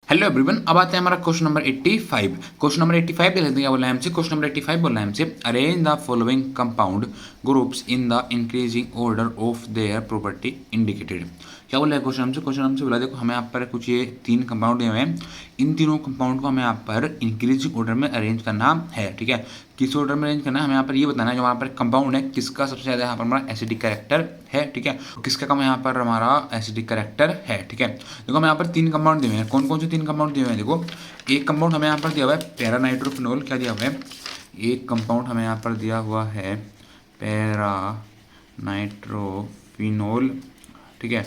Hello everyone, अब आते हैं हमारा क्वेश्चन नंबर 85। क्वेश्चन नंबर 85 देख लेते हैं क्या बोला है हमसे। क्वेश्चन नंबर 85 बोला है हमसे, arrange the following compound groups in the increasing order of their property indicated. क्या बोला है क्वेश्चन हमसे। क्वेश्चन हमसे बोला देखो हमें यहाँ पर कुछ ये 3 कंपाउंड दिए हुए हैं, इन तीनों कंपाउंड को हमें यहाँ पर इंक्रीजिंग ऑर्डर में अरेंज करना है। ठीक है, किस ऑर्डर में अरेंज करना है हमें यहाँ पर ये बताना है। जो यहाँ पर कंपाउंड है किसका सबसे ज़्यादा यहाँ पर हमारा एसिडिक कैरेक्टर है, ठीक है, किसका कम यहाँ पर हमारा एसिडिक कैरेक्टर है। ठीक है, देखो हमें यहाँ पर 3 कंपाउंड दिए हुए हैं। कौन कौन से 3 कंपाउंड दिए हुए हैं देखो। एक कंपाउंड हमें यहाँ पर दिया हुआ है पैरानाइट्रोफिनोल। क्या दिया हुआ है, एक कंपाउंड हमें यहाँ पर दिया हुआ है पैरानाइट्रोफिनोल। ठीक है,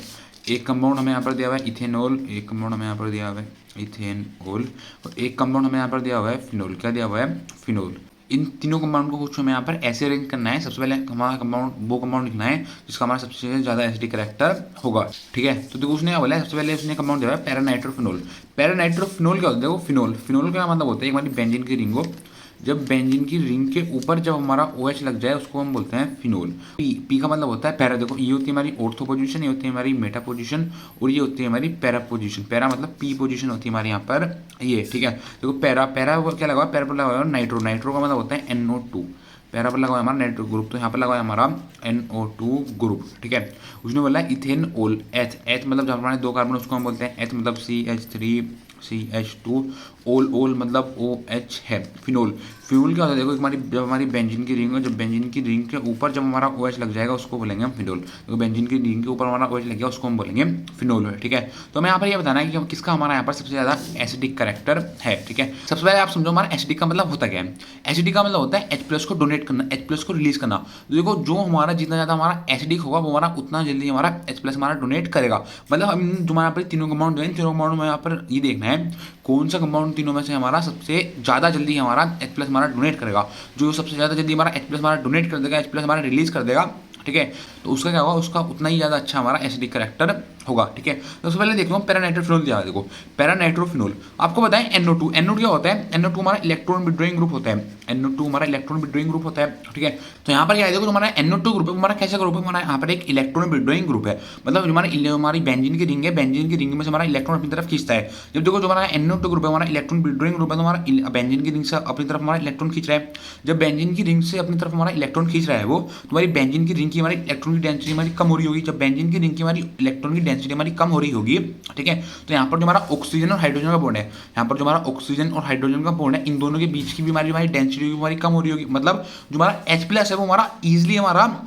एक कंपाउंड हमें यहाँ पर दिया हुआ है इथेनॉल, एक कंपाउंड हमें यहाँ पर दिया हुआ है इथेनॉल, और एक कंपाउंड हमें यहाँ पर दिया हुआ है फिनोल। क्या दिया हुआ है, फिनोल। इन तीनों कंपाउंड को कुछ हमें यहाँ पर ऐसे अरेंज करना है। सबसे पहले हमारा कंपाउंड वो कंपाउंड लिखना है जिसका हमारा सबसे ज़्यादा एसिडिक कैरेक्टर होगा। ठीक है, तो देखो उसने क्या बोला है, सबसे पहले उसने कंपाउंड दिया है पैरानाइट्रोफिनोल। पैरानाइट्रोफिनोल क्या होता है, देखो फिनोल, फिनोल का मतलब होता है हमारी बेंजीन की रिंग हो। जब बेंजीन की रिंग के ऊपर जब हमारा OH लग जाए उसको हम बोलते हैं फिनोल। पी का मतलब होता है पैरा। देखो ये होती है हमारी ऑर्थो पोजीशन, ये होती है हमारी मेटा पोजीशन, और ये होती है हमारी पैरा पोजीशन। पैरा मतलब पी पोजीशन होती है हमारे यहाँ पर ये। ठीक है, देखो पैरा, पैरा क्या लगा हुआ है, पैरा पर लगा हुआ है नाइट्रो। नाइट्रो का मतलब होता है NO2। पैरा पर लगा हुआ है हमारा नाइट्रो ग्रुप, तो यहाँ पर लगा हुआ है हमारा NO2 ग्रुप। ठीक है, उसने बोला इथेनॉल। एच, एच मतलब जब हमारे 2 कार्बन उसको हम बोलते हैं एच मतलब CH3CH2। ओल, ओल मतलब OH है। फिनोल, फ्यूल क्या होता है देखो हमारी, जब हमारी बेंजीन की रिंग है, जब बेंजीन की रिंग के ऊपर जब हमारा OH लग जाएगा उसको बोलेंगे हम फिनोल। तो बेंजीन की रिंग के ऊपर हमारा OH लग गया उसको हम बोलेंगे फिनोल है। ठीक है, तो हमें यहाँ पर ये बताना है कि किसका हमारा यहाँ पर सबसे ज़्यादा एसिडिक कैरेक्टर है। ठीक है, सबसे पहले आप समझो हमारा एसिडिक का मतलब होता क्या है। एसिडिक का मतलब होता है H+ को डोनेट करना, H+ को रिलीज करना। तो देखो जो हमारा जितना ज़्यादा हमारा एसिडिक होगा वो हमारा उतना जल्दी हमारा H+ हमारा डोनेट करेगा। मतलब हम जो हमारे यहाँ पर तीनों कंपाउंड हैं, तीनों कंपाउंड में यहाँ पर ये देखना है कौन सा कंपाउंड तीनों में से हमारा सबसे ज़्यादा जल्दी हमारा H+ हमारा डोनेट करेगा। जो सबसे ज़्यादा जल्दी हमारा H+ हमारा डोनेट कर देगा, H+ हमारा रिलीज कर देगा, ठीक है, तो उसका क्या होगा, उसका उतना ही ज़्यादा अच्छा हमारा एसिडिक कैरेक्टर होगा। ठीक है, तो सबसे पहले देख लो पैरानाइट्रोफिनोल दिया है। देखो पैरानाइट्रोफिनोल आपको बताएं NO2। NO2 क्या होता है, NO2 हमारा इलेक्ट्रॉन विड्रॉइंग ग्रुप होता है। NO2 हमारा इलेक्ट्रॉन विड्रॉइंग ग्रुप होता है। ठीक है, तो यहाँ पर क्या है देखो, हमारा NO2 ग्रुप है, हमारा कैसा ग्रुप है, हमारा यहाँ पर एक इलेक्ट्रॉन विड्रॉइंग ग्रुप है। मतलब हमारी बेंजीन की रिंग है, बेंजीन की रिंग में से हमारा इलेक्ट्रॉन अपनी तरफ खींचता है। जब देखो जो हमारा NO2 ग्रुप है हमारा इलेक्ट्रॉन विड्रॉइंग ग्रुप है, तो हमारा बेंजीन की रिंग से अपनी तरफ हमारा इलेक्ट्रॉन खींच रहा है। जब बेंजीन की रिंग से अपनी तरफ हमारा इलेक्ट्रॉन खींच रहा है वो, तो हमारी बेंजीन की रिंग की हमारी इलेक्ट्रॉन की डेंसिटी हमारी कम हो रही होगी। जब बेंजीन की रिंग की हमारी इलेक्ट्रॉन की डेंसिटी हमारी कम हो रही होगी, ठीक है, तो यहाँ पर जो हमारा ऑक्सीजन और हाइड्रोजन का बॉन्ड है, यहाँ पर जो हमारा ऑक्सीजन और हाइड्रोजन का बॉन्ड है, इन दोनों के बीच की भी हमारी डेंसिटी हमारी कम हो रही होगी। मतलब जो हमारा H+ है वो हमारा ईजिली हमारा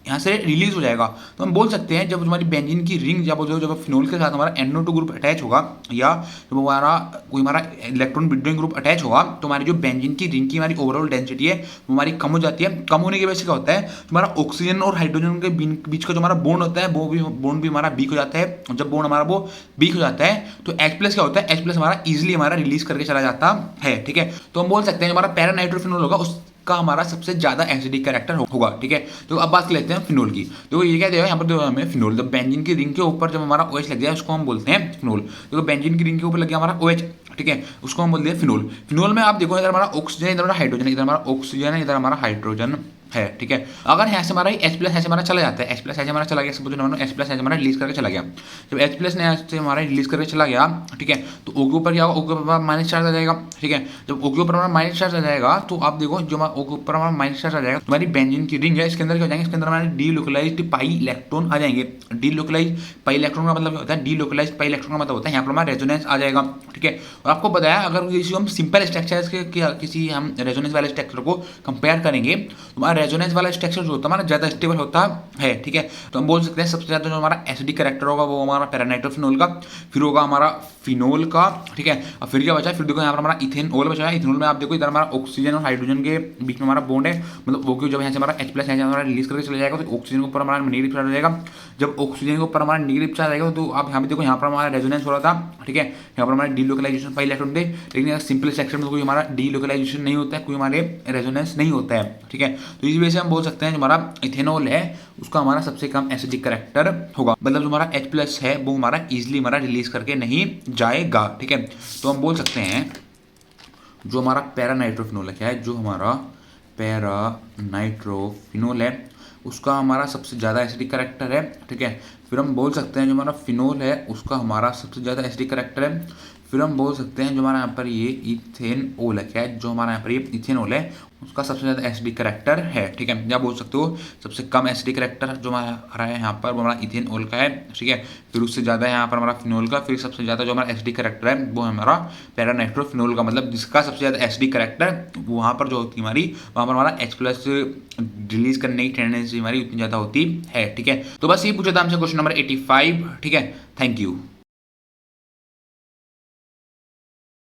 यहाँ से रिलीज हो जाएगा। तो हम बोल सकते हैं जब हमारी बेंजीन की रिंग जब फिनोल के साथ हमारा NO2 ग्रुप अटैच होगा, या जब हमारा इलेक्ट्रॉन विड्रॉइंग ग्रुप अटैच होगा, तो हमारी जो बेंजीन की रिंग की हमारी ओवरऑल डेंसिटी है वो हमारी कम हो जाती है। कम होने की वजह से क्या होता है, हमारा ऑक्सीजन और हाइड्रोजन के बीच का जो हमारा बॉन्ड होता है वो भी बॉन्ड भी हमारा वीक हो जाता है। जब बॉन्ड हमारा वो वीक हो जाता है तो H+ क्या होता है, H+ हमारा ईजिली हमारा रिलीज करके चला जाता है। ठीक है, तो हम बोल सकते हैं हमारा पैरानाइट्रोफिनोल होगा का हमारा सबसे ज्यादा एसिडिक कैरेक्टर होगा। ठीक है, तो अब बात कर लेते हैं फिनोल की। तो ये क्या दिया है यहाँ पर, जो हमें फिनोल, जब बेंजीन की रिंग के ऊपर जब हमारा OH लग जाए उसको हम बोलते हैं फिनोल। तो बेंजीन की रिंग के ऊपर लग गया हमारा OH, ठीक है, उसको हम बोलते हैं फिनोल। फिनोल में आप देखो इधर हमारा ऑक्सीजन, इधर हमारा हाइड्रोजन, इधर हमारा ऑक्सीजन है, इधर हमारा हाइड्रोजन है। ठीक है, अगर यहाँ से हमारा H+ ऐसे हमारा चला जाता है, H+ ऐसे हमारा चला गया, सपोज H+ ऐसे हमारा रिलीज करके चला गया। जब H+ ने ऐसे हमारा रिलीज करके चला गया, ठीक है, तो O के ऊपर क्या होगा, O के ऊपर माइनस चार्ज आ जाएगा। ठीक है, जब O के ऊपर हमारा माइनस चार्ज आ जाएगा, तो आप देखो जो O के ऊपर हमारा माइनस चार्ज आ जाएगा, तुम्हारी बेंजीन की रिंग है इसके अंदर क्या हो जाएंगे, इसके अंदर हमारे डीलोकलाइज्ड पाई इलेक्ट्रॉन आ जाएंगे। डीलोकलाइज्ड पाई इलेक्ट्रॉन का मतलब क्या होता है, डीलोकलाइज्ड पाई इलेक्ट्रॉन का मतलब होता है यहाँ पर हमारा रेजोनेंस आ जाएगा। ठीक है, और आपको पता है अगर किसी हम सिंपल स्ट्रक्चर के किसी हम रेजोनेंस वाले स्ट्रक्चर को कंपेयर करेंगे, तो हमारा रेजोनेंस वाला स्ट्रक्चर जो होता है हमारा ज्यादा स्टेबल होता है। ठीक है, तो हम बोल सकते हैं सबसे ज्यादा जो हमारा एसिडिक कैरेक्टर होगा वो हमारा पैरानाइट्रोफिनोल का, फिर होगा हमारा फिनोल का। ठीक है, और फिर क्या बचा है, फिर देखो यहाँ पर हमारा इथेनॉल बचा है। इथेनॉल में आप देखो इधर हमारा ऑक्सीजन और हाइड्रोजन के बीच में हमारा बॉन्ड है, मतलब वो जब यहाँ से हमारा H+ यहाँ से हमारा रिलीज करके चला जाएगा तो ऑक्सीजन के ऊपर हमारा नेगेटिव चार्ज आ जाएगा। जब ऑक्सीजन के ऊपर हमारा नेगेटिव चार्ज आएगा तो आप यहाँ पे देखो यहाँ पर हमारा रेजोनेंस हो रहा था। ठीक है, यहाँ पर हमारा डीलोकलाइजेशन पाई इलेक्ट्रॉन थे, लेकिन सिंपल सेक्शन में कोई हमारा डीलोकलाइजेशन नहीं होता है, कोई हमारे रेजोनेंस नहीं होता है। ठीक है, तो इस वजह से हम बोल सकते हैं जो हमारा इथेनॉल है उसका हमारा सबसे कम एसिडिक कैरेक्टर होगा। मतलब जो हमारा H+ है वो हमारा इजिली हमारा रिलीज करके नहीं जाएगा। ठीक है, तो हम बोल सकते हैं जो हमारा पैरानाइट्रोफिनोल है, क्या है, जो हमारा पैरानाइट्रोफिनोल है उसका हमारा सबसे ज़्यादा एसिडिक कैरेक्टर है। ठीक है, फिर हम बोल सकते हैं जो हमारा फिनोल है उसका हमारा सबसे ज़्यादा एसिडिक करेक्टर है। फिर हम बोल सकते हैं जो हमारा यहाँ पर ये इथेनॉल है, क्या है, जो हमारा यहाँ पर ये इथेनॉल है उसका सबसे ज़्यादा एसिडिक करेक्टर है, ठीक है। या बोल सकते हो सबसे कम एसिडिक करेक्टर जो हमारा है यहाँ पर वो हमारा इथेनॉल का है, ठीक है। फिर उससे ज़्यादा है यहाँ पर हमारा फिनोल का, फिर सबसे ज़्यादा जो हमारा एसिडिक करेक्टर है वो हमारा पैरानाइट्रोफिनोल का, मतलब जिसका सबसे ज़्यादा एसिडिक करेक्टर वहाँ पर जो होती है हमारी, वहाँ पर हमारा H+ रिलीज करने की टेंडेंसी हमारी उतनी ज़्यादा होती है, ठीक है। तो बस ये पूछा था हमसे क्वेश्चन नंबर 85, ठीक है। Thank you.